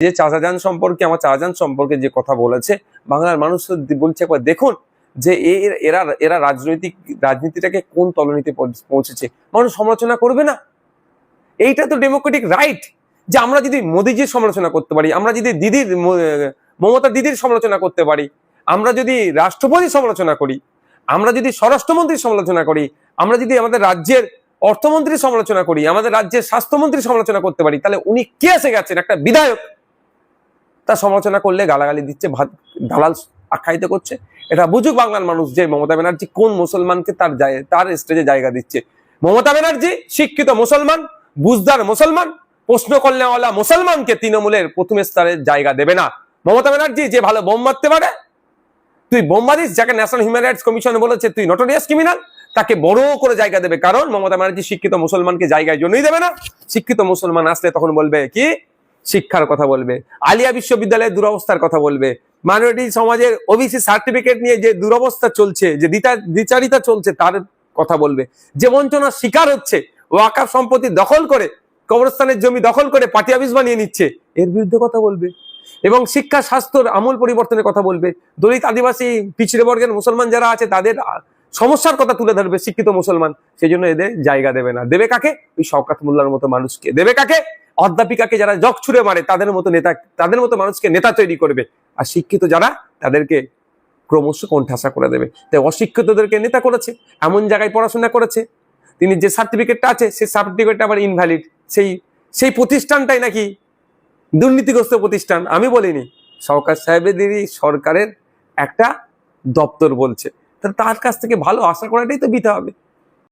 যে চাচাজান সম্পর্কে, আমার চাচাজান সম্পর্কে যে কথা বলেছে, বাংলার মানুষ বলছে একবার দেখুন যে এরা রাজনীতিটাকে কোন তলনীতি পৌঁছেছে। মানুষ সমালোচনা করবে না? এইটা তো ডেমোক্রেটিক রাইট যে আমরা যদি মোদিজির সমালোচনা করতে পারি, আমরা যদি মমতা দিদির সমালোচনা করতে পারি, আমরা যদি রাষ্ট্রপতির সমালোচনা করি, আমরা যদি স্বরাষ্ট্রমন্ত্রীর সমালোচনা করি, আমরা যদি আমাদের রাজ্যের অর্থমন্ত্রীর সমালোচনা করি, আমাদের রাজ্যের স্বাস্থ্যমন্ত্রীর সমালোচনা করতে পারি, তাহলে উনি কে এসে গেছেন? একটা বিধায়ক তার সমালোচনা করলে গালাগালি দিচ্ছে, দালাল আখ্যায়িত করছে। এটা বুঝুক বাংলার মানুষ যে মমতা ব্যানার্জি কোন মুসলমানকে তার স্টেজে জায়গা দিচ্ছে। মমতা ব্যানার্জি শিক্ষিত মুসলমান, বুঝদার মুসলমান, প্রশ্ন করলেওয়ালা মুসলমানকে তৃণমূলের প্রথম স্তরের জায়গা দেবে না। মমতা ব্যানার্জি যে ভালো বোম মারতে পারে, তুই বোম মারিস, যাকে ন্যাশনাল হিউম্যান রাইটস কমিশন বলেছে তুই নটোরিয়াস ক্রিমিনাল, তাকে বড় করে জায়গা দেবে। কারণ মমতা ব্যানার্জি শিক্ষিত মুসলমানকে জায়গায় জন্যই দেবে না। শিক্ষিত মুসলমান আসলে তখন বলবে কি? শিক্ষার কথা বলবে, আলিয়া বিশ্ববিদ্যালয়ের দুরবস্থার কথা বলবে, মাইনরিটি সমাজের ওবিসি সার্টিফিকেট নিয়ে যে দুরবস্থা চলছে, যে দ্বিচারিতা চলছে তার কথা বলবে, যে বঞ্চনার শিকার হচ্ছে, ওয়াকফ সম্পত্তি দখল করে, কবরস্থানের জমি দখল করে পার্টি অফিস বানিয়ে নিচ্ছে, এর বিরুদ্ধে কথা বলবে। এবং শিক্ষা স্বাস্থ্যর আমূল পরিবর্তনের কথা বলবে। দলিত আদিবাসী পিছিয়ে বর্গের মুসলমান যারা আছে তাদের সমস্যার কথা তুলে ধরবে শিক্ষিত মুসলমান। সেই জন্য এদের জায়গা দেবে না। দেবে কাকে? ওই শওকত মোল্লার মতো মানুষকে দেবে। কাকে? অধ্যাপিকাকে যারা জগ ছুড়ে মারে তাদের মতো নেতা, তাদের মতো মানুষকে নেতা তৈরি করবে। আর শিক্ষিত যারা তাদেরকে ক্রমশ কোণঠাসা করে দেবে। তাই অশিক্ষিতদেরকে নেতা করেছে, এমন জায়গায় পড়াশোনা করেছে, তিনি যে সার্টিফিকেটটা আছে সেই সার্টিফিকেটটা আবার ইনভ্যালিড। সেই প্রতিষ্ঠানটাই নাকি দুর্নীতিগ্রস্ত প্রতিষ্ঠান। আমি বলিনি, শওকত সাহেবেরই সরকারের একটা দপ্তর বলছে। তার কাছ থেকে ভালো আশা করাটাই তো দিতে হবে।